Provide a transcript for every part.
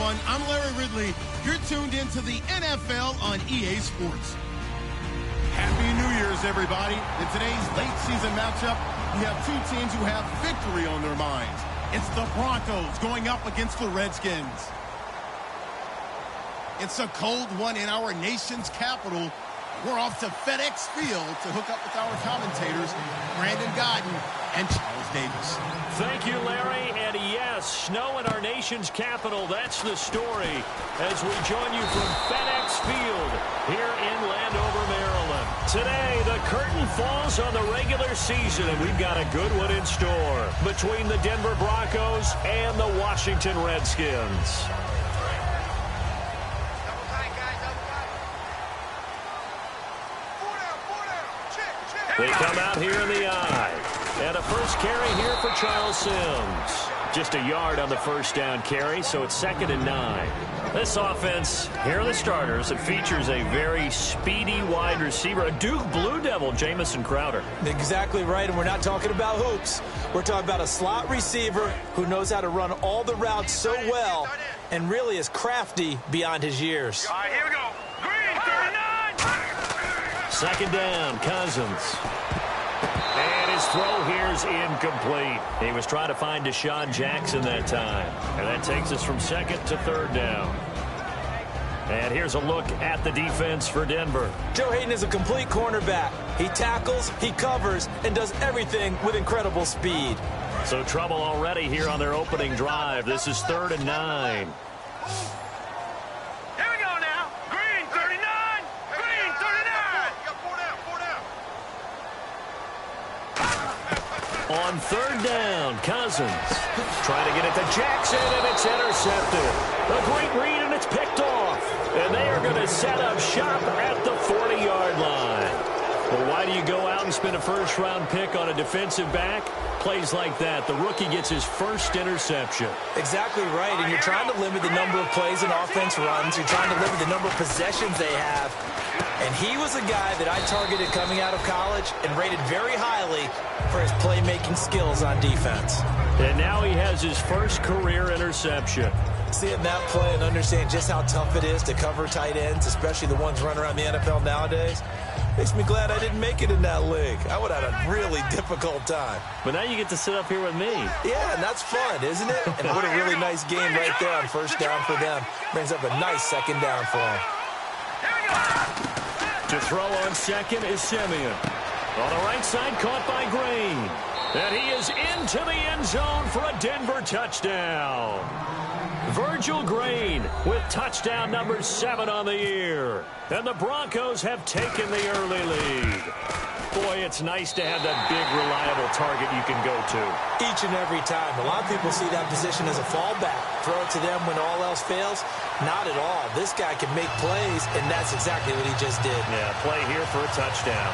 everyone. I'm Larry Ridley. You're tuned into the NFL on EA Sports. Happy New Year's, everybody. In today's late season matchup, we have two teams who have victory on their minds. It's the Broncos going up against the Redskins. It's a cold one in our nation's capital. We're off to FedEx Field to hook up with our commentators, Brandon Godden and Charles Davis. Thank you, Larry. And yes, snow in our nation's capital. That's the story as we join you from FedEx Field here in Landover, Maryland. Today, the curtain falls on the regular season, and we've got a good one in store between the Denver Broncos and the Washington Redskins. They come out here in the eye. And a first carry here for Charles Sims. Just a yard on the first down carry, so it's 2nd and 9. This offense, here are the starters. It features a very speedy wide receiver, a Duke Blue Devil, Jamison Crowder. Exactly right, and we're not talking about hoops. We're talking about a slot receiver who knows how to run all the routes so well and really is crafty beyond his years. All right, here we go. Green, 39. 2nd down, Cousins. And his throw here is incomplete. He was trying to find Deshaun Jackson that time. And that takes us from 2nd to 3rd down. And here's a look at the defense for Denver. Joe Hayden is a complete cornerback. He tackles, he covers, and does everything with incredible speed. So trouble already here on their opening drive. This is 3rd and 9. Here we go now. Green, 39. Green, 39. You got 4 down, 4 down. On 3rd down, Cousins trying to get it to Jackson, and it's intercepted. A great read, and it's picked off. And they are going to set up shop at the 40-yard line. Well, why do you go out and spend a first-round pick on a defensive back? Plays like that. The rookie gets his first interception. Exactly right, and you're trying to limit the number of plays an offense runs. You're trying to limit the number of possessions they have. And he was a guy that I targeted coming out of college and rated very highly for his playmaking skills on defense. And now he has his first career interception. Seeing that play and understand just how tough it is to cover tight ends, especially the ones running around the NFL nowadays, makes me glad I didn't make it in that league. I would have had a really difficult time. But now you get to sit up here with me. Yeah, and that's fun, isn't it? And what a really nice game right there on first down for them. Brings up a nice 2nd down for them. To throw on 2nd is Simeon. On the right side, caught by Green. And he is into the end zone for a Denver touchdown. Virgil Green with touchdown number 7 on the year. And the Broncos have taken the early lead. Boy, it's nice to have that big, reliable target you can go to. Each and every time. A lot of people see that position as a fallback. Throw it to them when all else fails. Not at all. This guy can make plays, and that's exactly what he just did. Yeah, play here for a touchdown.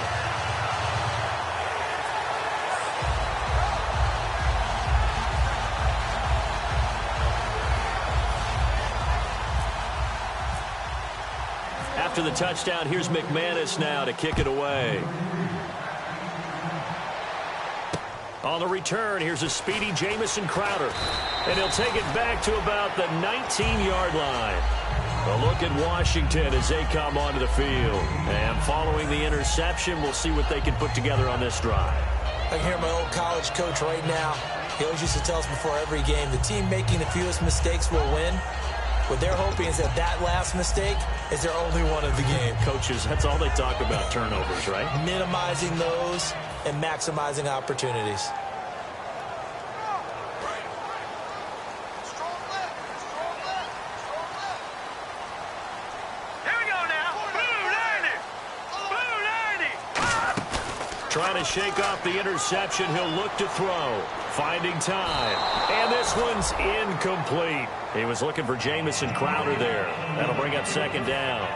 After the touchdown, here's McManus now to kick it away. On the return, here's a speedy Jamison Crowder. And he'll take it back to about the 19-yard line. A look at Washington as they come onto the field. And following the interception, we'll see what they can put together on this drive. I can hear my old college coach right now. He always used to tell us before every game, the team making the fewest mistakes will win. What they're hoping is that that last mistake is their only one of the game. Coaches, that's all they talk about, turnovers, right? Minimizing those and maximizing opportunities. Here we go now. Blue 90. Blue 90. Trying to shake off the interception. He'll look to throw. Finding time. And this one's incomplete. He was looking for Jamison Crowder there. That'll bring up 2nd down.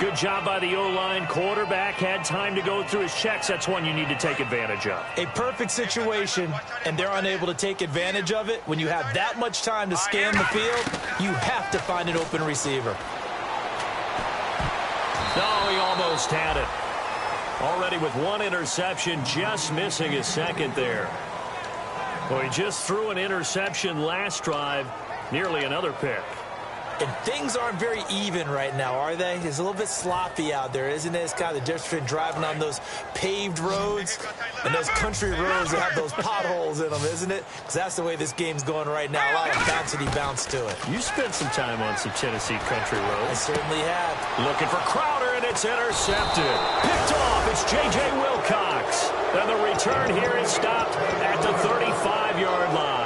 Good job by the O-line. Quarterback had time to go through his checks. That's one you need to take advantage of. A perfect situation, and they're unable to take advantage of it. When you have that much time to scan the field, you have to find an open receiver. No, he almost had it. Already with one interception, just missing his 2nd there. Well, he just threw an interception last drive, nearly another pick. And things aren't very even right now, are they? It's a little bit sloppy out there, isn't it? It's kind of the difference between driving on those paved roads and those country roads that have those potholes in them, isn't it? Because that's the way this game's going right now. A lot of bouncy bounce to it. You spent some time on some Tennessee country roads. I certainly have. Looking for Crowder, and it's intercepted. Picked off. It's J.J. Wilcox. And the return here is stopped at the 35-yard line.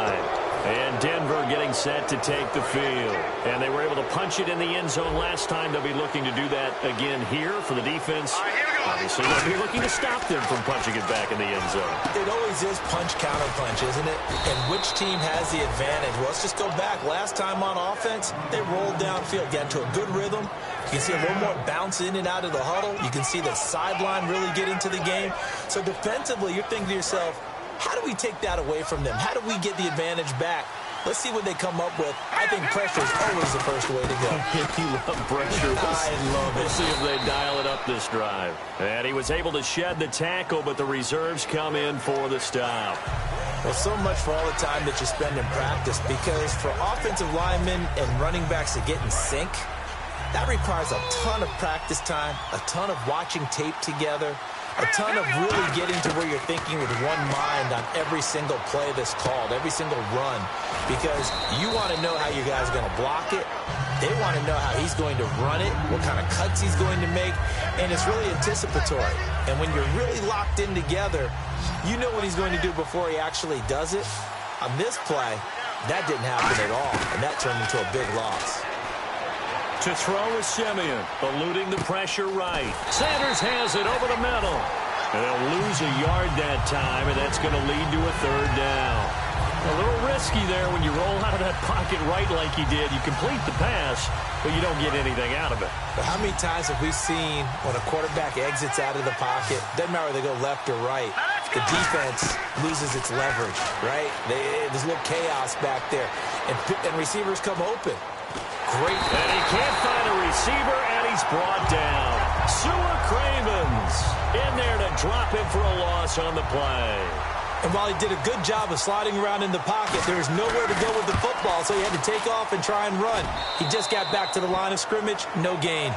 And Denver getting set to take the field. And they were able to punch it in the end zone last time. They'll be looking to do that again here for the defense. Obviously, they'll be looking to stop them from punching it back in the end zone. It always is punch, counter punch, isn't it? And which team has the advantage? Well, let's just go back. Last time on offense, they rolled downfield, got into a good rhythm. You can see a little more bounce in and out of the huddle. You can see the sideline really get into the game. So defensively, you're thinking to yourself, how do we take that away from them? How do we get the advantage back? Let's see what they come up with. I think pressure is always the first way to go. You love pressure. I love it. We'll see if they dial it up this drive. And he was able to shed the tackle, but the reserves come in for the stop. Well, so much for all the time that you spend in practice, because for offensive linemen and running backs to get in sync, that requires a ton of practice time, a ton of watching tape together, a ton of really getting to where you're thinking with one mind on every single play that's called, every single run, because you want to know how your guy's going to block it. They want to know how he's going to run it, what kind of cuts he's going to make, and it's really anticipatory. And when you're really locked in together, you know what he's going to do before he actually does it. On this play, that didn't happen at all, and that turned into a big loss. To throw is Simeon, eluding the pressure right. Sanders has it over the middle. And they'll lose a yard that time, and that's going to lead to a third down. A little risky there when you roll out of that pocket right like he did. You complete the pass, but you don't get anything out of it. But how many times have we seen when a quarterback exits out of the pocket, doesn't matter whether they go left or right, the defense loses its leverage, right? There's a little chaos back there, and receivers come open. Great. And he can't find a receiver, and he's brought down. Sewell Cravens in there to drop him for a loss on the play. And while he did a good job of sliding around in the pocket, there was nowhere to go with the football, so he had to take off and try and run. He just got back to the line of scrimmage, no gain.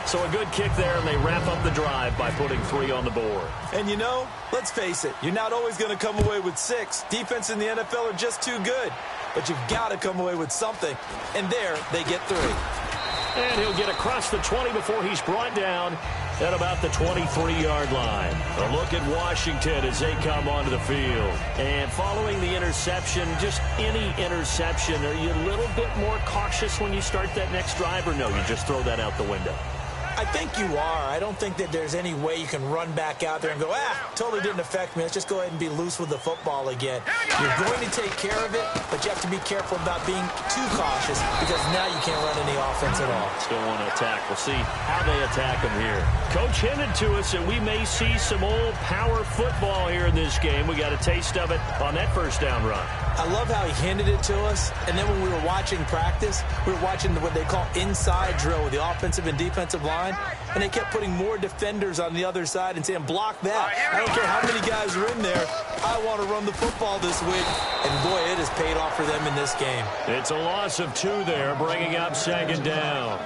So a good kick there, and they wrap up the drive by putting 3 on the board. And you know, let's face it, you're not always going to come away with 6. Defense in the NFL are just too good. But you've got to come away with something. And there, they get 3. And he'll get across the 20 before he's brought down at about the 23-yard line. A look at Washington as they come onto the field. And following the interception, just any interception, are you a little bit more cautious when you start that next drive, or no, you just throw that out the window? I think you are. I don't think that there's any way you can run back out there and go, totally didn't affect me. Let's just go ahead and be loose with the football again. You're going to take care of it, but you have to be careful about being too cautious, because now you can't run any offense at all. Still want to attack. We'll see how they attack him here. Coach hinted to us that we may see some old power football here in this game. We got a taste of it on that first down run. I love how he handed it to us, and then when we were watching practice, we were watching what they call inside drill with the offensive and defensive line, and they kept putting more defenders on the other side and saying, block that. I don't care how many guys are in there. I want to run the football this week. And, boy, it has paid off for them in this game. It's a loss of 2 there, bringing up 2nd down.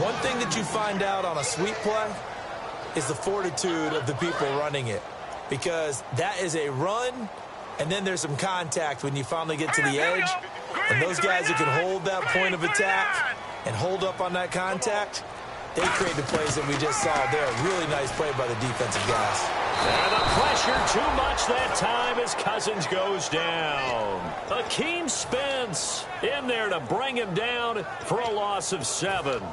One thing that you find out on a sweep play is the fortitude of the people running it, because that is a run, and then there's some contact when you finally get to the edge. And those guys who can hold that point of attack and hold up on that contact, they create the plays that we just saw there. Really nice play by the defensive guys. And the pressure too much that time as Cousins goes down. Akeem Spence in there to bring him down for a loss of 7.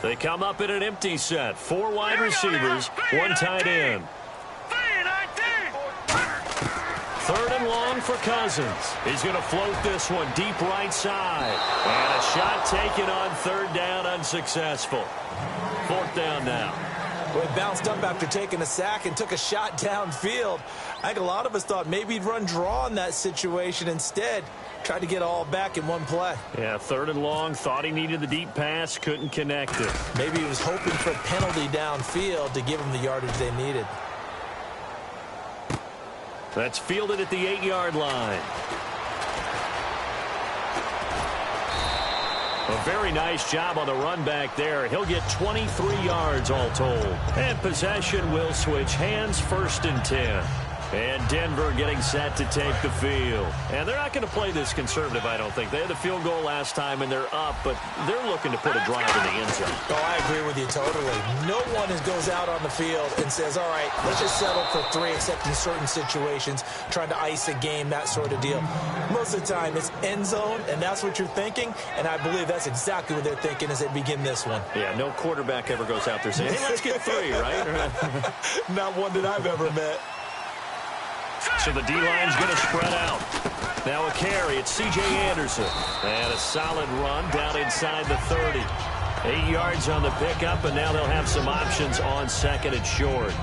They come up in an empty set. 4 wide receivers, 1 tight end. 3rd and long for Cousins. He's going to float this one deep right side. And a shot taken on 3rd down, unsuccessful. 4th down now. Well, he bounced up after taking a sack and took a shot downfield. I think a lot of us thought maybe he'd run draw in that situation. Instead, tried to get all back in one play. Yeah, 3rd and long, thought he needed the deep pass, couldn't connect it. Maybe he was hoping for a penalty downfield to give him the yardage they needed. That's fielded at the 8-yard line. A very nice job on the run back there. He'll get 23 yards all told. And possession will switch hands, 1st and 10. And Denver getting set to take the field. And they're not going to play this conservative, I don't think. They had the field goal last time, and they're up, but they're looking to put a drive in the end zone. Oh, I agree with you totally. No one goes out on the field and says, all right, let's just settle for 3, except in certain situations, trying to ice a game, that sort of deal. Most of the time, it's end zone, and that's what you're thinking, and I believe that's exactly what they're thinking as they begin this one. Yeah, no quarterback ever goes out there saying, hey, let's get 3, right? Not one that I've ever met. So the D-line's going to spread out. Now a carry. It's C.J. Anderson. And a solid run down inside the 30. 8 yards on the pickup, and now they'll have some options on 2nd and short.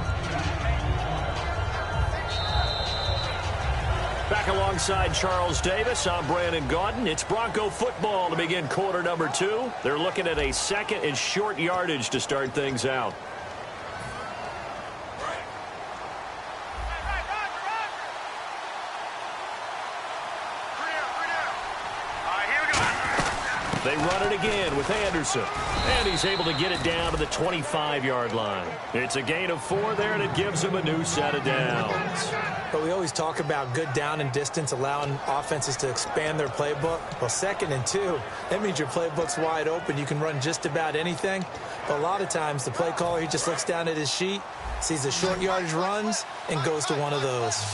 Back alongside Charles Davis, I'm Brandon Gaudin. It's Bronco football to begin quarter number 2. They're looking at a 2nd and short yardage to start things out. They run it again with Anderson. And he's able to get it down to the 25-yard line. It's a gain of 4 there, and it gives him a new set of downs. But we always talk about good down and distance, allowing offenses to expand their playbook. Well, 2nd and 2, that means your playbook's wide open. You can run just about anything. But a lot of times, the play caller, he just looks down at his sheet, sees the short yardage runs, and goes to one of those.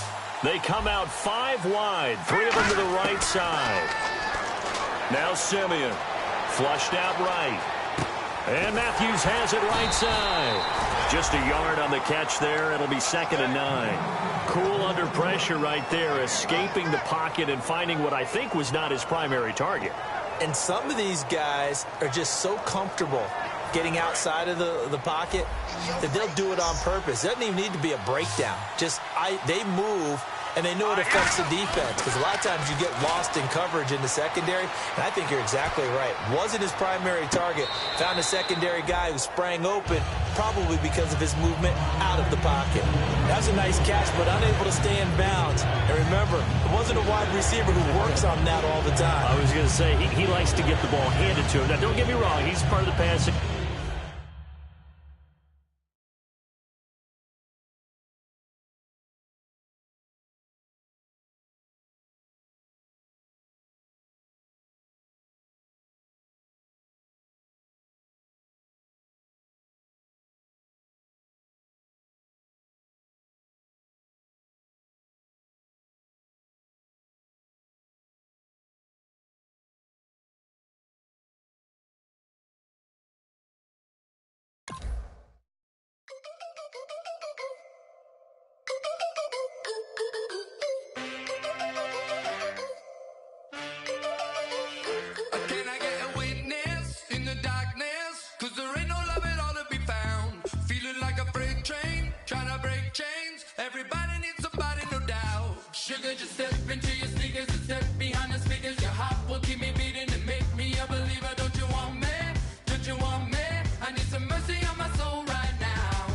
They come out 5 wide, 3 of them to the right side. Now Simeon, flushed out right. And Matthews has it right side. Just a yard on the catch there. It'll be 2nd and 9. Cool under pressure right there, escaping the pocket and finding what I think was not his primary target. And some of these guys are just so comfortable getting outside of the pocket that they'll do it on purpose. It doesn't even need to be a breakdown. They move, and they know it affects the defense, because a lot of times you get lost in coverage in the secondary, and I think you're exactly right. Wasn't his primary target. Found a secondary guy who sprang open, probably because of his movement out of the pocket. That's a nice catch, but unable to stay in bounds. And remember, it wasn't a wide receiver who works on that all the time. I was going to say, he likes to get the ball handed to him. Now, don't get me wrong, he's part of the passing. Sugar, just step into your sneakers and step behind the speakers. Your heart will keep me beating and make me a believer. Don't you want me? Don't you want me? I need some mercy on my soul right now.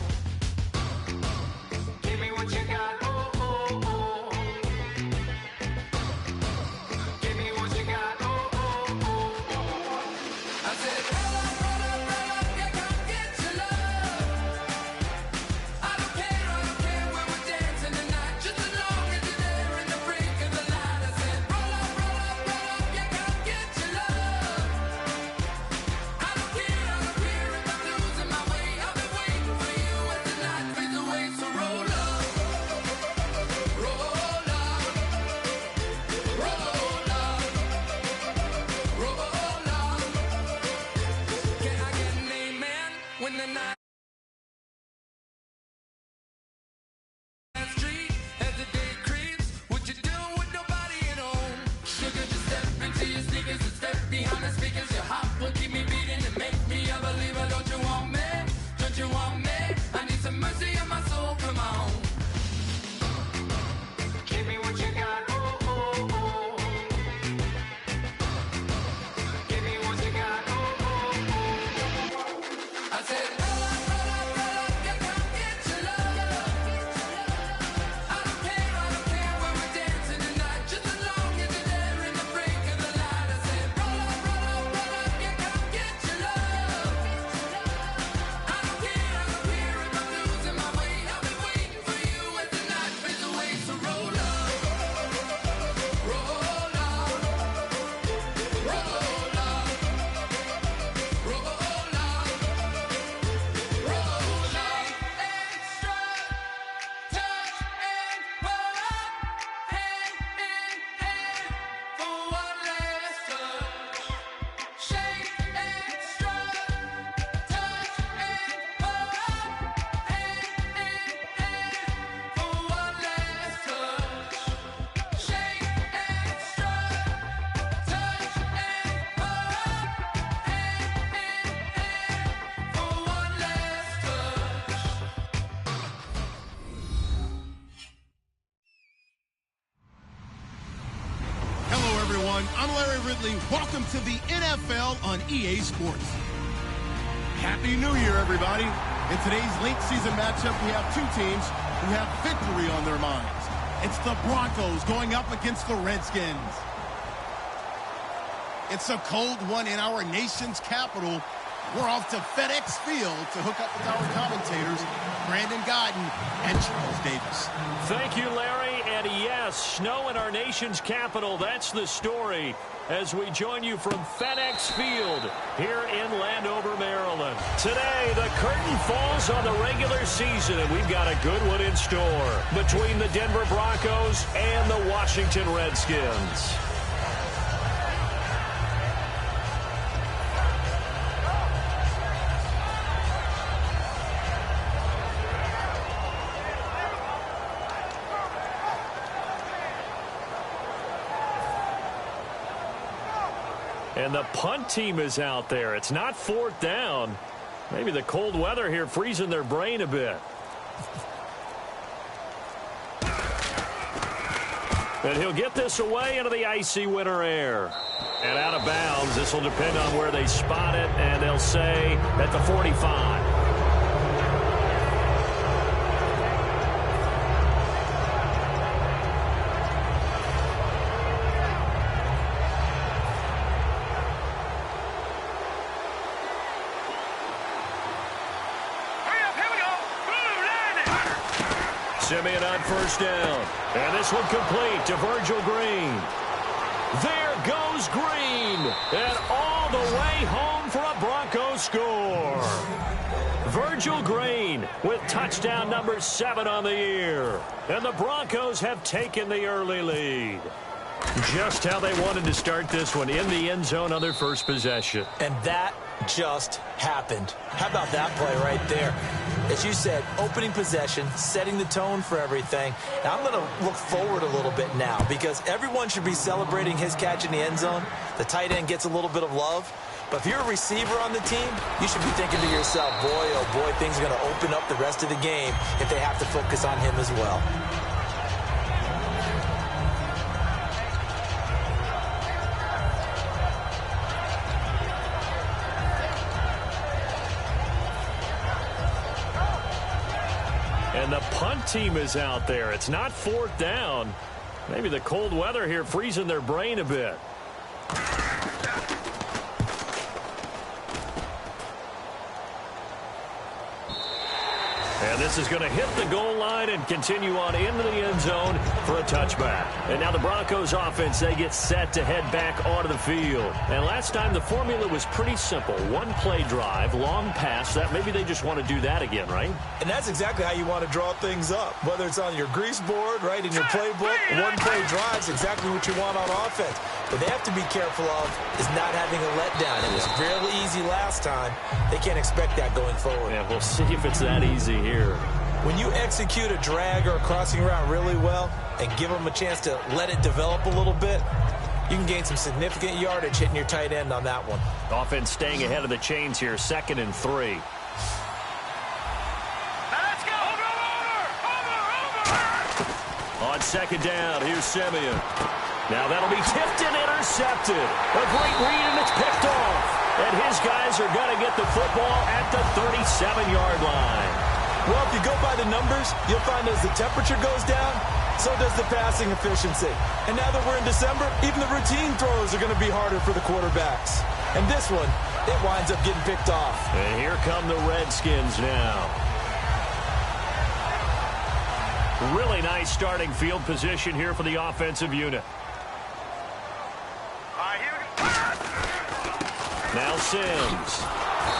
Give me what you got, oh, oh, oh. Give me what you got, oh, oh, oh. I said, roll up, yeah, come get your love. I don't care where we're dancing tonight, just as long as you're there in the brink of the light. I said, roll up, yeah, come get your love. I don't care if I'm losing my way. I've been waiting for you as the night fades away. So roll up, roll up, roll up, roll up. Can I get an amen when the night street as the day creeps? What you doing with nobody at home? Sugar, just step into your sneakers and step behind the speakers. Your heart will keep me beating and make me a believer. Don't you want me? Don't you want me? I Bradley. Welcome to the NFL on EA Sports. Happy New Year, everybody. In today's late season matchup, we have two teams who have victory on their minds. It's the Broncos going up against the Redskins. It's a cold one in our nation's capital. We're off to FedEx Field to hook up with our commentators, Brandon Godden and Charles Davis. Thank you, Larry. And yes, snow in our nation's capital. That's the story as we join you from FedEx Field here in Landover, Maryland. Today, the curtain falls on the regular season, and we've got a good one in store between the Denver Broncos and the Washington Redskins. And the punt team is out there. It's not fourth down. Maybe the cold weather here freezing their brain a bit. And he'll get this away into the icy winter air. And out of bounds. This will depend on where they spot it. And they'll say at the 45. Simeon on first down. And this one complete to Virgil Green. There goes Green. And all the way home for a Broncos score. Virgil Green with touchdown number 7 on the year. And the Broncos have taken the early lead. Just how they wanted to start this one, in the end zone on their first possession. And that just happened. How about that play right there? As you said, opening possession, setting the tone for everything. Now, I'm going to look forward a little bit now because everyone should be celebrating his catch in the end zone. The tight end gets a little bit of love. But if you're a receiver on the team, you should be thinking to yourself, boy, oh boy, things are going to open up the rest of the game if they have to focus on him as well. And the punt team is out there. It's not fourth down. Maybe the cold weather here freezing their brain a bit. And this is going to hit the goal line and continue on into the end zone for a touchback. And now the Broncos offense, they get set to head back onto the field. And last time the formula was pretty simple. One play drive, long pass. That maybe they just want to do that again, right? And that's exactly how you want to draw things up. Whether it's on your grease board, right, in your playbook, one play drive is exactly what you want on offense. What they have to be careful of is not having a letdown. It was really easy last time. They can't expect that going forward. Yeah, we'll see if it's that easy here. When you execute a drag or a crossing route really well and give them a chance to let it develop a little bit, you can gain some significant yardage hitting your tight end on that one. Offense staying ahead of the chains here, 2nd and 3. Let's go! Over! On 2nd down, here's Simeon. Now that'll be tipped and intercepted. A great read, and it's picked off. And his guys are going to get the football at the 37-yard line. Well, if you go by the numbers, you'll find as the temperature goes down, so does the passing efficiency. And now that we're in December, even the routine throws are going to be harder for the quarterbacks. And this one, it winds up getting picked off. And here come the Redskins now. Really nice starting field position here for the offensive unit. Now Sims.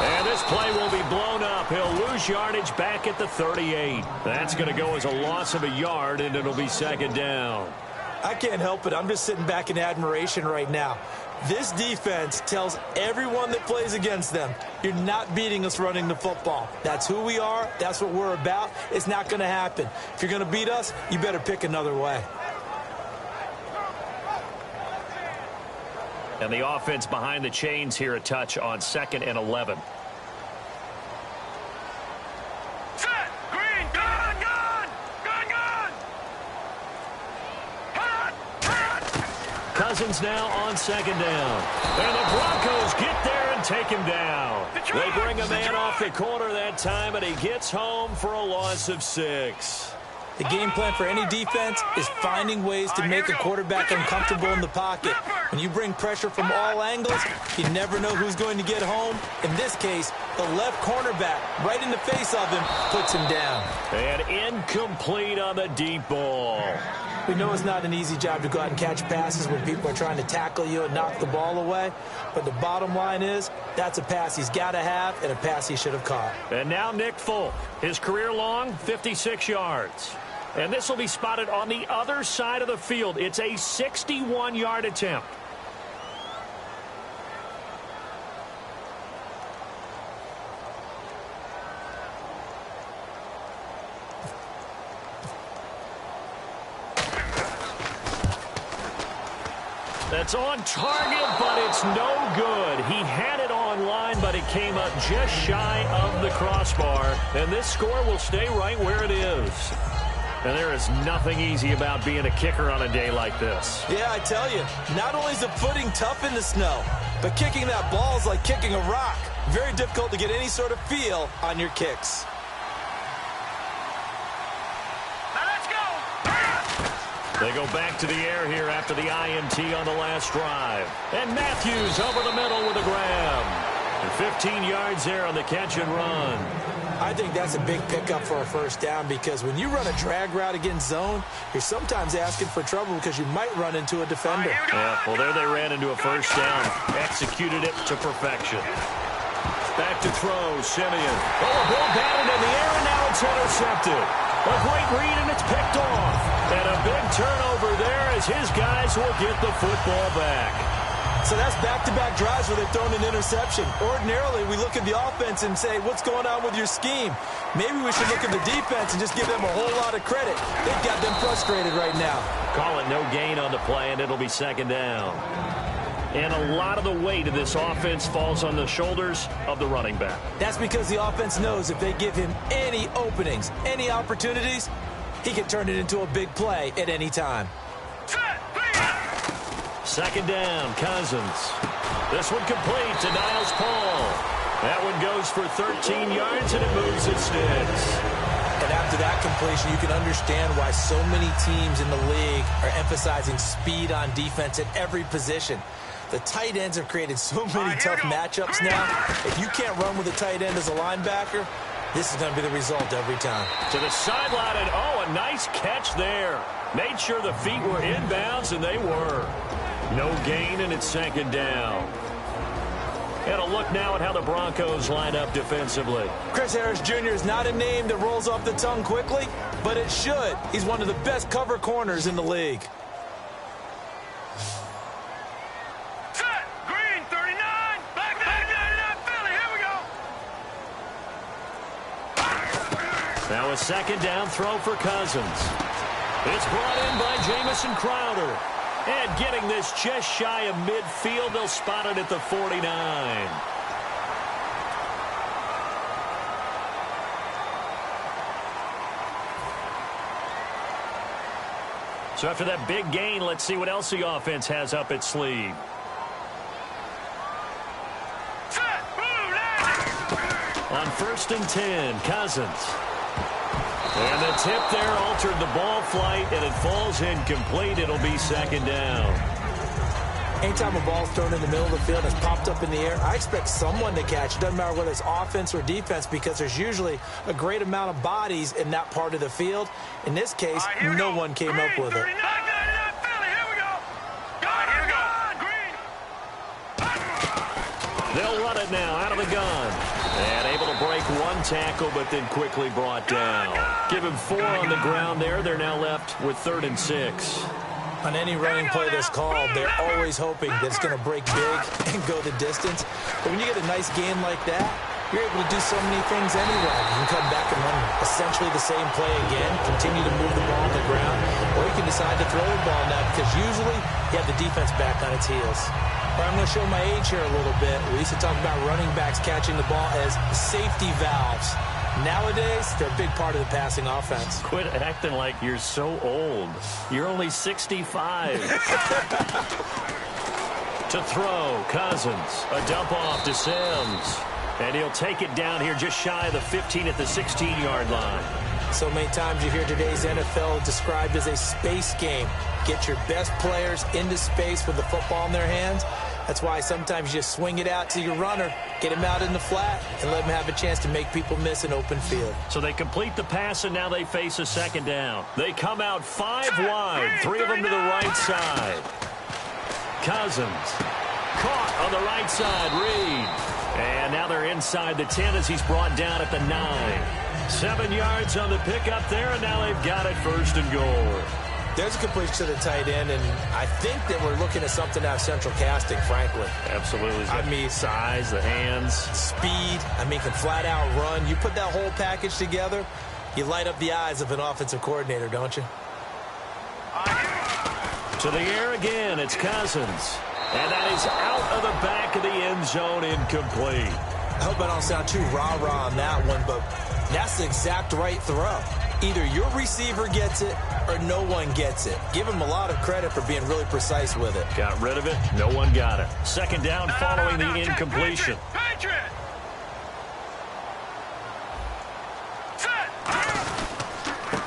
And this play will be blown up. He'll lose yardage back at the 38. That's going to go as a loss of a yard, and it'll be 2nd down. I can't help it. I'm just sitting back in admiration right now. This defense tells everyone that plays against them, you're not beating us running the football. That's who we are. That's what we're about. It's not going to happen. If you're going to beat us, you better pick another way. And the offense behind the chains here, a touch on 2nd and 11. Set! Green! Gun! Gun! Gun! Gun! Cut! Cut! Cousins now on second down. And the Broncos get there and take him down. They bring a man off the corner that time, and he gets home for a loss of 6. The game plan for any defense is finding ways to make a quarterback uncomfortable in the pocket. When you bring pressure from all angles, you never know who's going to get home. In this case, the left cornerback, right in the face of him, puts him down. And incomplete on the deep ball. We know it's not an easy job to go out and catch passes when people are trying to tackle you and knock the ball away. But the bottom line is, that's a pass he's got to have and a pass he should have caught. And now Nick Folk. His career long, 56 yards. And this will be spotted on the other side of the field. It's a 61-yard attempt. That's on target, but it's no good. He had it on line, but it came up just shy of the crossbar. And this score will stay right where it is. And there is nothing easy about being a kicker on a day like this. Yeah, I tell you, not only is the footing tough in the snow, but kicking that ball is like kicking a rock. Very difficult to get any sort of feel on your kicks. Now let's go. They go back to the air here after the INT on the last drive. And Matthews over the middle with a grab. And 15 yards there on the catch and run. I think that's a big pickup for a first down because when you run a drag route against zone, you're sometimes asking for trouble because you might run into a defender. Yeah, well, there they ran into a first down. Executed it to perfection. Back to throw, Simeon. Oh, a ball batted in the air, and now it's intercepted. A great read, and it's picked off. And a big turnover there as his guys will get the football back. So that's back-to-back drives where they've thrown an interception. Ordinarily, we look at the offense and say, what's going on with your scheme? Maybe we should look at the defense and just give them a whole lot of credit. They've got them frustrated right now. Call it no gain on the play, and it'll be second down. And a lot of the weight of this offense falls on the shoulders of the running back. That's because the offense knows if they give him any openings, any opportunities, he can turn it into a big play at any time. Second down, Cousins. This one complete to Niles Paul. That one goes for 13 yards, and it moves its sticks. And after that completion, you can understand why so many teams in the league are emphasizing speed on defense at every position. The tight ends have created so many tough matchups now. If you can't run with a tight end as a linebacker, this is going to be the result every time. To the sideline, and oh, a nice catch there. Made sure the feet were inbounds, and they were. No gain, and it's second down. And a look now at how the Broncos line up defensively. Chris Harris Jr. is not a name that rolls off the tongue quickly, but it should. He's one of the best cover corners in the league. Set. Green, 39. Black 99, Philly. Here we go. Now a second down throw for Cousins. It's brought in by Jamison Crowder. And getting this just shy of midfield, they'll spot it at the 49. So after that big gain, let's see what else the offense has up its sleeve. Set. Blue, On 1st and 10, Cousins. And the tip there altered the ball flight, and it falls incomplete. It'll be second down. Anytime a ball's thrown in the middle of the field and it's popped up in the air, I expect someone to catch. It doesn't matter whether it's offense or defense because there's usually a great amount of bodies in that part of the field. In this case, no one came up with it. Black 99, Philly. Here we go. Here we go. Green. They'll run it now out of the gun. And able to break one tackle, but then quickly brought down. Give him 4 on the ground there. They're now left with 3rd and 6. On any running play that's called, they're always hoping that it's going to break big and go the distance. But when you get a nice game like that, you're able to do so many things anyway. You can come back and run essentially the same play again, continue to move the ball on the ground, or you can decide to throw the ball now because usually you have the defense back on its heels. All right, I'm going to show my age here a little bit. We used to talk about running backs catching the ball as safety valves. Nowadays, they're a big part of the passing offense. Quit acting like you're so old. You're only 65. To throw, Cousins. A dump off to Sims. And he'll take it down here just shy of the 15 at the 16-yard line. So many times you hear today's NFL described as a space game. Get your best players into space with the football in their hands. That's why sometimes you just swing it out to your runner, get him out in the flat, and let him have a chance to make people miss an open field. So they complete the pass, and now they face a second down. They come out 5 wide, 3 of them to the right side. Cousins caught on the right side, Reed. And now they're inside the 10 as he's brought down at the 9. 7 yards on the pickup there, and now they've got it 1st and goal. There's a completion to the tight end, and I think that we're looking at something out of central casting, frankly. Absolutely. I mean, size, the hands. Speed, can flat out run. You put that whole package together, you light up the eyes of an offensive coordinator, don't you? To the air again, it's Cousins. And that is out of the back of the end zone, incomplete. I hope I don't sound too rah-rah on that one, but that's the exact right throw. Either your receiver gets it or no one gets it. Give him a lot of credit for being really precise with it. Got rid of it. No one got it. Second down following the incompletion.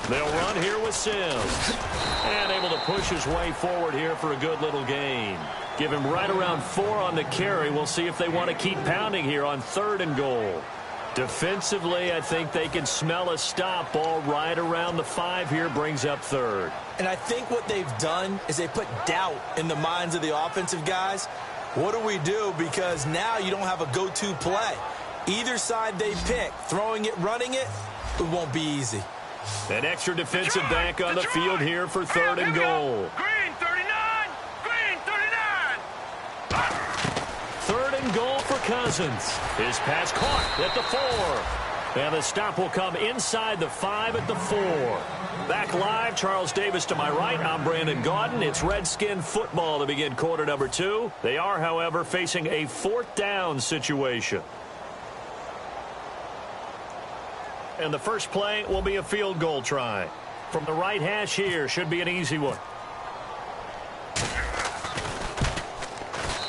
They'll run here with Sims. And able to push his way forward here for a good little gain. Give him right around 4 on the carry. We'll see if they want to keep pounding here on 3rd and goal. Defensively, I think they can smell a stop. Ball right around the 5 here, brings up 3rd. And I think what they've done is they put doubt in the minds of the offensive guys. What do we do? Because now you don't have a go-to play. Either side they pick, throwing it, running it, it won't be easy. An extra defensive back on the field here for 3rd and goal. Green 39! Green 39! 3rd and goal for Cousins. His pass caught at the 4. And the stop will come inside the 5 at the 4. Back live, Charles Davis to my right. I'm Brandon Gaudin. It's Redskin football to begin quarter number 2. They are, however, facing a 4th down situation. And the first play will be a field goal try. From the right hash here, should be an easy one.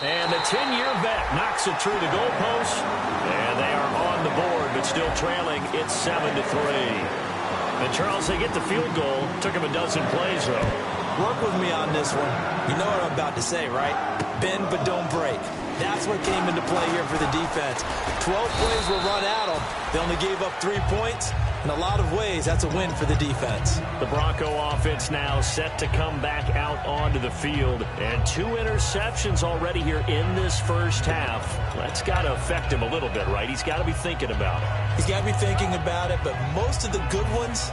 And the 10-year vet knocks it through the goalpost. And they are on the board, but still trailing. It's 7-3. And, Charles, they get the field goal. Took him a dozen plays, though. Work with me on this one. You know what I'm about to say, right? Bend but don't break. That's what came into play here for the defense. 12 plays were run at them. They only gave up 3 points. In a lot of ways, that's a win for the defense. The Bronco offense now set to come back out onto the field. And 2 interceptions already here in this first half. That's got to affect him a little bit, right? He's got to be thinking about it. He's got to be thinking about it, but most of the good ones,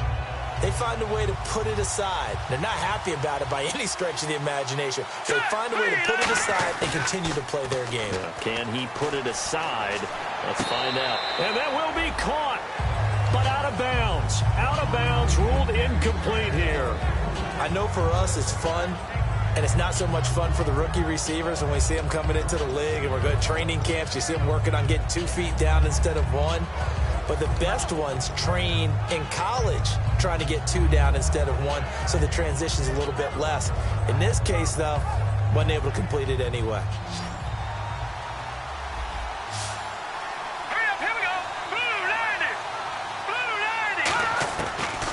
they find a way to put it aside. They're not happy about it by any stretch of the imagination. They find a way to put it aside and continue to play their game. Can he put it aside? Let's find out. And that will be caught, but out of bounds. Out of bounds, ruled incomplete here. I know for us it's fun, and it's not so much fun for the rookie receivers when we see them coming into the league and we're going to training camps. You see them working on getting 2 feet down instead of 1. But the best ones train in college trying to get 2 down instead of 1, so the transition's a little bit less. In this case, though, wasn't able to complete it anyway. Hurry up, here we go! Blue 90! Blue 90!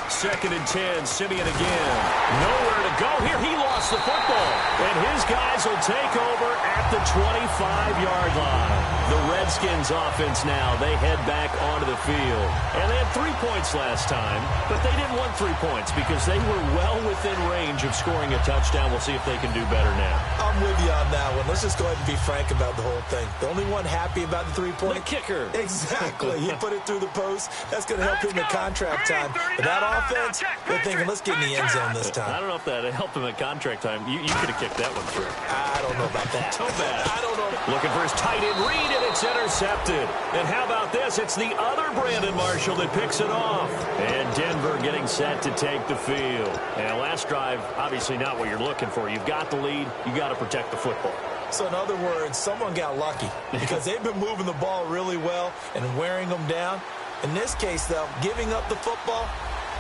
2nd and 10, Simeon again. Nowhere to go here. He lost the football. And his guys will take over at the 25-yard line. The Redskins offense now, they head back onto the field. And they had 3 points last time, but they didn't want 3 points because they were well within range of scoring a touchdown. We'll see if they can do better now. I'm with you on that one. Let's just go ahead and be frank about the whole thing. The only one happy about the 3-point? The kicker. Exactly. He put it through the post. That's going to help him in contract time. But that offense, they're thinking, let's get in the end zone this time. I don't know if that helped him at contract time. You could have kicked that one through. I don't know about that. So bad. I don't know. Looking for his tight end read, and it's intercepted. And how about this? It's the other Brandon Marshall that picks it off. And Denver getting set to take the field. And last drive, obviously not what you're looking for. You've got the lead. You got to protect the football. So in other words, someone got lucky because they've been moving the ball really well and wearing them down. In this case, though, giving up the football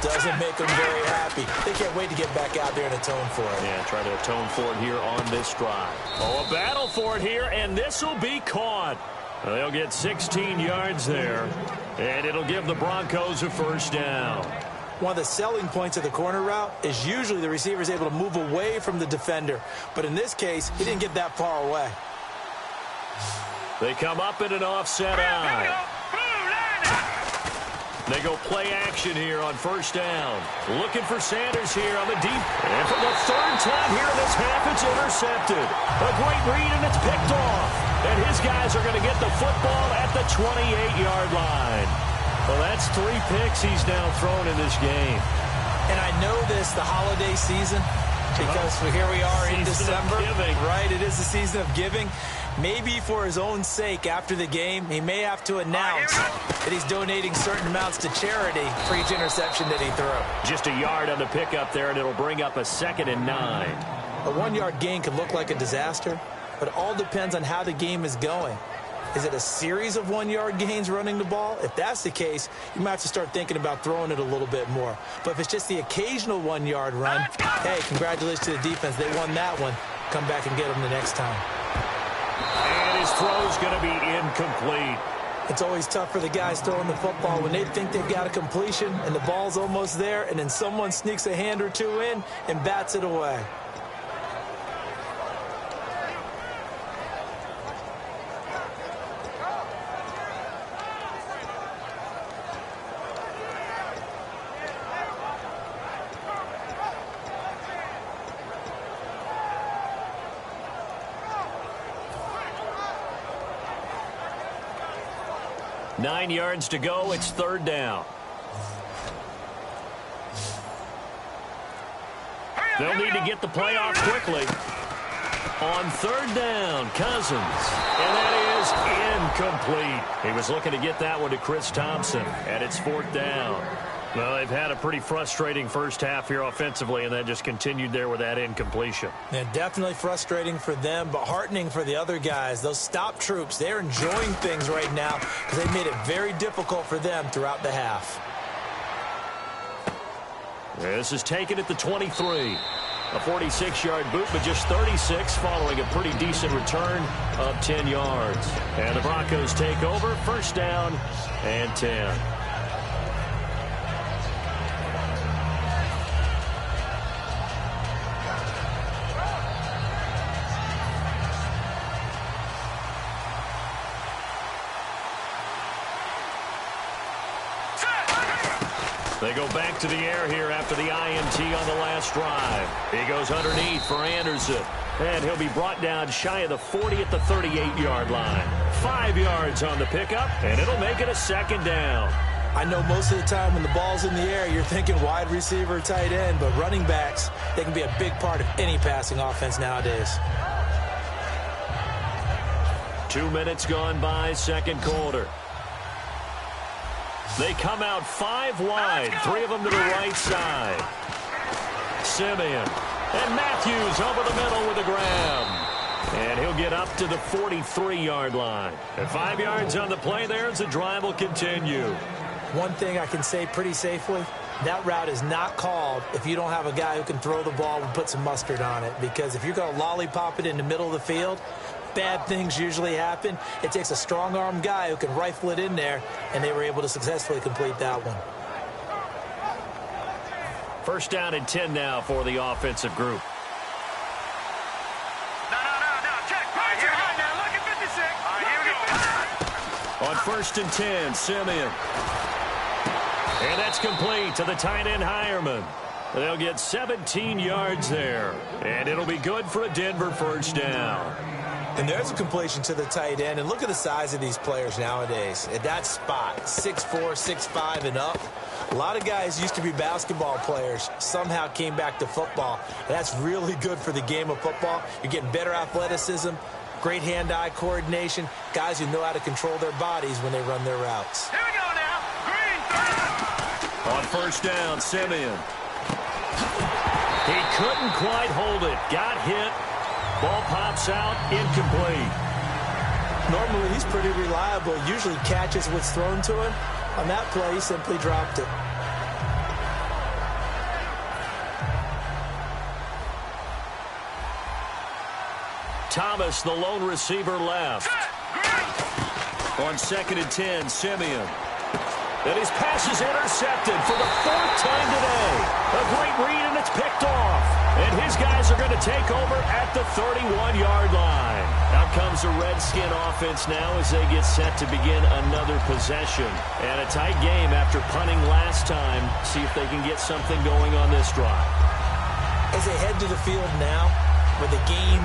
doesn't make them very happy. They can't wait to get back out there and atone for it. Yeah, try to atone for it here on this drive. Oh, a battle for it here, and this will be caught. They'll get 16 yards there, and it'll give the Broncos a first down. One of the selling points of the corner route is usually the receiver is able to move away from the defender. But in this case, he didn't get that far away. They come up in an offset eye. They go play action here on first down. Looking for Sanders here on the deep. And for the third time here in this half, it's intercepted. A great read, and it's picked off. And his guys are going to get the football at the 28-yard line. Well, that's 3 picks he's now thrown in this game. And I know this, the holiday season, because here we are in December. Right, it is the season of giving. Maybe for his own sake, after the game, he may have to announce that he's donating certain amounts to charity for each interception that he threw. Just a yard on the pickup there, and it'll bring up a 2nd and 9. A 1-yard gain can look like a disaster, but it all depends on how the game is going. Is it a series of 1-yard gains running the ball? If that's the case, you might have to start thinking about throwing it a little bit more. But if it's just the occasional 1-yard run, hey, congratulations to the defense. They won that one. Come back and get them the next time. And his throw's going to be incomplete. It's always tough for the guys throwing the football when they think they've got a completion and the ball's almost there, and then someone sneaks a hand or two in and bats it away. Nine yards to go. It's third down. They'll need to get the play off quickly. On third down, Cousins. And that is incomplete. He was looking to get that one to Chris Thompson. And it's 4th down. Well, they've had a pretty frustrating first half here offensively, and that just continued there with that incompletion. Yeah, definitely frustrating for them, but heartening for the other guys. Those stop troops, they're enjoying things right now because they made it very difficult for them throughout the half. This is taken at the 23. A 46-yard boot, but just 36 following a pretty decent return of 10 yards. And the Broncos take over, first down and 10. They go back to the air here after the INT on the last drive. He goes underneath for Anderson. And he'll be brought down shy of the 40 at the 38-yard line. 5 yards on the pickup, and it'll make it a 2nd down. I know most of the time when the ball's in the air, you're thinking wide receiver, tight end, but running backs, they can be a big part of any passing offense nowadays. 2 minutes gone by, second quarter. They come out 5 wide, 3 of them to the right side. Simeon and Matthews over the middle with the grab. And he'll get up to the 43-yard line. And 5 yards on the play there as the drive will continue. One thing I can say pretty safely, that route is not called if you don't have a guy who can throw the ball and put some mustard on it. Because if you're going to lollipop it in the middle of the field, bad things usually happen. It takes a strong-arm guy who can rifle it in there, and they were able to successfully complete that one. First down and 10 now for the offensive group. No. Check. Put your hand down. Look at 56. All right, here we go. On first and 10, Simeon. And that's complete to the tight end, Hireman. They'll get 17 yards there. And it'll be good for a Denver first down. And there's a completion to the tight end. And look at the size of these players nowadays. At that spot, 6'4", 6'5", and up. A lot of guys used to be basketball players, somehow came back to football. And that's really good for the game of football. You're getting better athleticism, great hand-eye coordination, guys who know how to control their bodies when they run their routes. Here we go now. Green. On first down, Simeon. He couldn't quite hold it. Got hit. Ball pops out, incomplete. Normally, he's pretty reliable. Usually catches what's thrown to him. On that play, he simply dropped it. Thomas, the lone receiver, left. On 2nd and 10, Simeon. And his pass is intercepted for the 4th time today. A great read, and it's picked off. And his guys are going to take over at the 31-yard line. Out comes the Redskin offense now as they get set to begin another possession. And a tight game after punting last time. See if they can get something going on this drive. As they head to the field now, with the game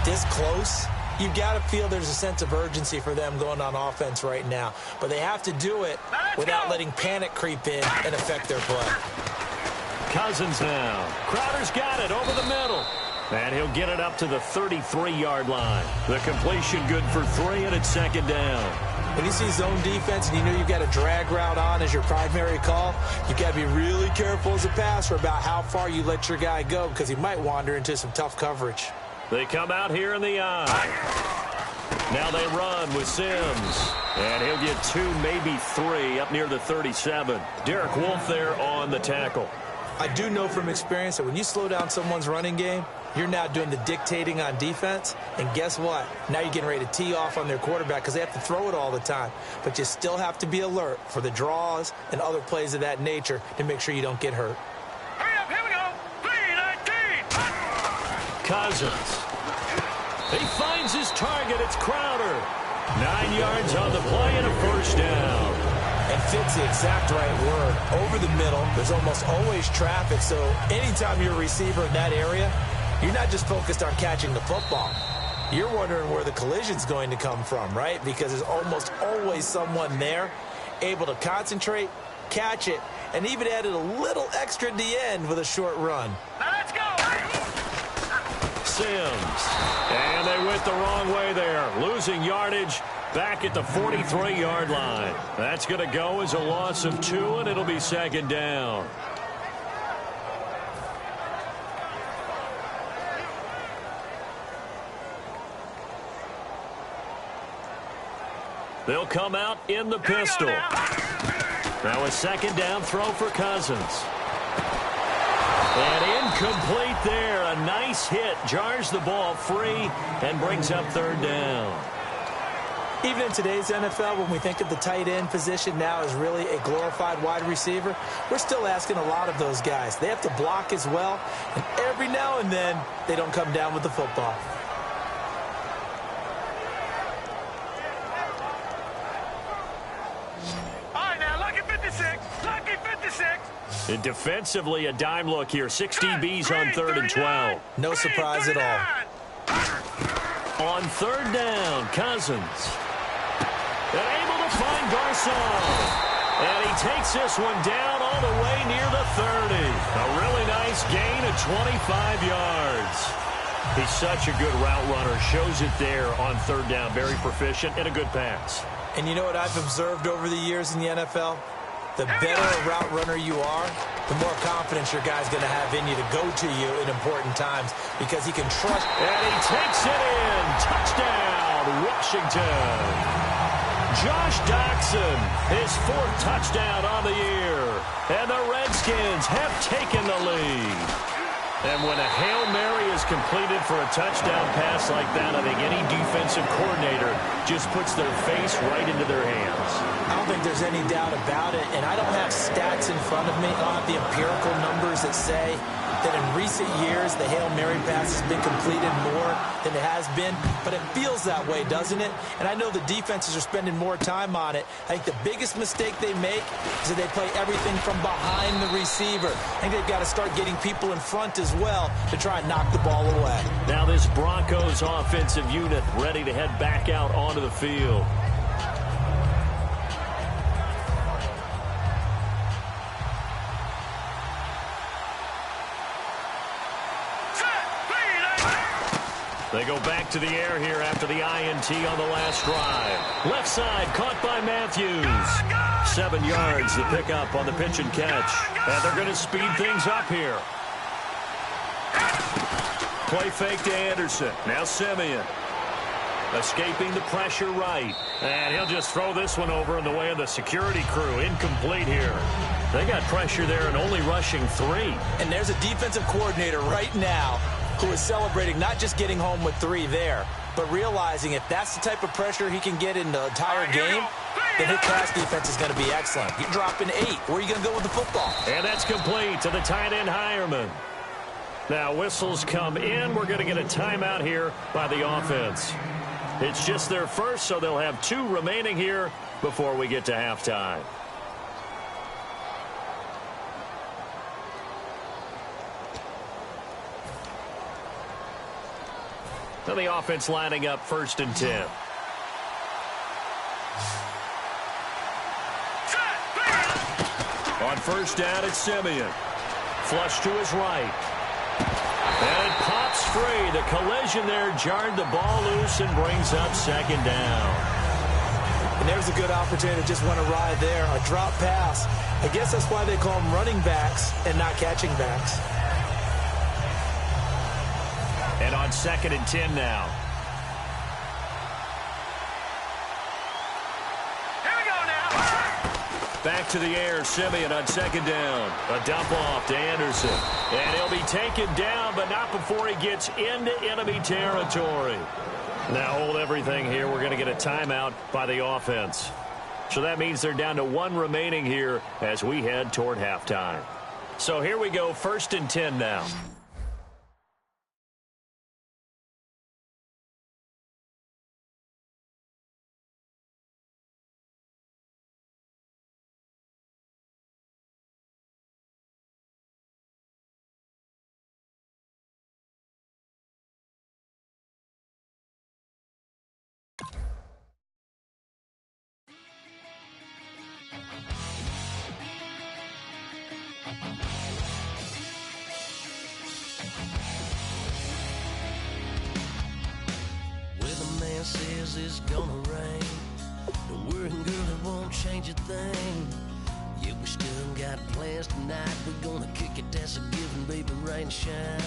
this close, you've got to feel there's a sense of urgency for them going on offense right now. But they have to do it without letting panic creep in and affect their play. Cousins now. Crowder's got it over the middle. And he'll get it up to the 33-yard line. The completion good for 3, and it's 2nd down. When you see zone defense and you know you've got a drag route on as your primary call, you've got to be really careful as a passer about how far you let your guy go because he might wander into some tough coverage. They come out here in the eye. Now they run with Sims. And he'll get 2, maybe 3 up near the 37. Derek Wolfe there on the tackle. I do know from experience that when you slow down someone's running game, you're now doing the dictating on defense. And guess what? Now you're getting ready to tee off on their quarterback because they have to throw it all the time. But you still have to be alert for the draws and other plays of that nature to make sure you don't get hurt. Hurry up, here we go. 3-19. Cousins. He finds his target. It's Crowder. 9 yards on the play and a 1st down. And fits the exact right word. Over the middle, there's almost always traffic. So anytime you're a receiver in that area, you're not just focused on catching the football. You're wondering where the collision's going to come from, right? Because there's almost always someone there able to concentrate, catch it, and even added a little extra at the end with a short run. Now let's go. Sims. And they went the wrong way there. Losing yardage back at the 43-yard line. That's going to go as a loss of 2, and it'll be 2nd down. They'll come out in the pistol. Now a 2nd down throw for Cousins. And incomplete there. A nice hit. Jars the ball free and brings up 3rd down. Even in today's NFL, when we think of the tight end position now as really a glorified wide receiver, we're still asking a lot of those guys. They have to block as well, and every now and then, they don't come down with the football. All right, now, lucky 56. Lucky 56. And defensively, a dime look here. 6 DBs on 3rd and 12. No surprise at all. On 3rd down, Cousins. And able to find Garcon. And he takes this one down all the way near the 30. A really nice gain of 25 yards. He's such a good route runner. Shows it there on 3rd down. Very proficient and a good pass. And you know what I've observed over the years in the NFL? The better a route runner you are, the more confidence your guy's going to have in you to go to you in important times because he can trust. And he takes it in. Touchdown, Washington. Josh Doctson, his 4th touchdown on the year. And the Redskins have taken the lead. And when a Hail Mary is completed for a touchdown pass like that, I think any defensive coordinator just puts their face right into their hands. I don't think there's any doubt about it, and I don't have stats in front of me. I don't have the empirical numbers that say that in recent years the Hail Mary pass has been completed more than it has been, but it feels that way, doesn't it? And I know the defenses are spending more time on it. I think the biggest mistake they make is that they play everything from behind the receiver. I think they've got to start getting people in front as well to try and knock the ball away. Now this Broncos offensive unit ready to head back out onto the field. They go back to the air here after the INT on the last drive. Left side caught by Matthews. 7 yards to pick up on the pitch and catch. And they're going to speed things up here. Play fake to Anderson. Now Simeon. Escaping the pressure right. And he'll just throw this one over in the way of the security crew. Incomplete here. They got pressure there and only rushing 3. And there's a defensive coordinator right now who is celebrating not just getting home with 3 there, but realizing if that's the type of pressure he can get in the entire game, then his pass defense is going to be excellent. You're dropping 8. Where are you going to go with the football? And that's complete to the tight end, Hireman. Now, whistles come in. We're going to get a timeout here by the offense. It's just their first, so they'll have 2 remaining here before we get to halftime. So the offense lining up 1st and 10. On 1st down, it's Simeon. Flush to his right. And it pops free. The collision there jarred the ball loose and brings up 2nd down. And there's a good opportunity to just want to ride there. A drop pass. I guess that's why they call them running backs and not catching backs. And on 2nd and 10 now. Here we go now. Back to the air, Simeon on 2nd down. A dump off to Anderson. And he'll be taken down, but not before he gets into enemy territory. Now hold everything here. We're going to get a timeout by the offense. So that means they're down to 1 remaining here as we head toward halftime. So here we go, 1st and 10 now. Says it's gonna rain. Don't worry, girl, it won't change a thing. Yeah, we still got plans tonight. We're gonna kick it, that's a given, baby, rain and shine.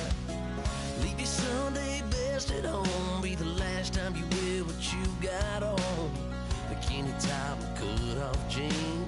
Leave your Sunday best at home. Be the last time you wear what you got on. Bikini top and cut off jeans.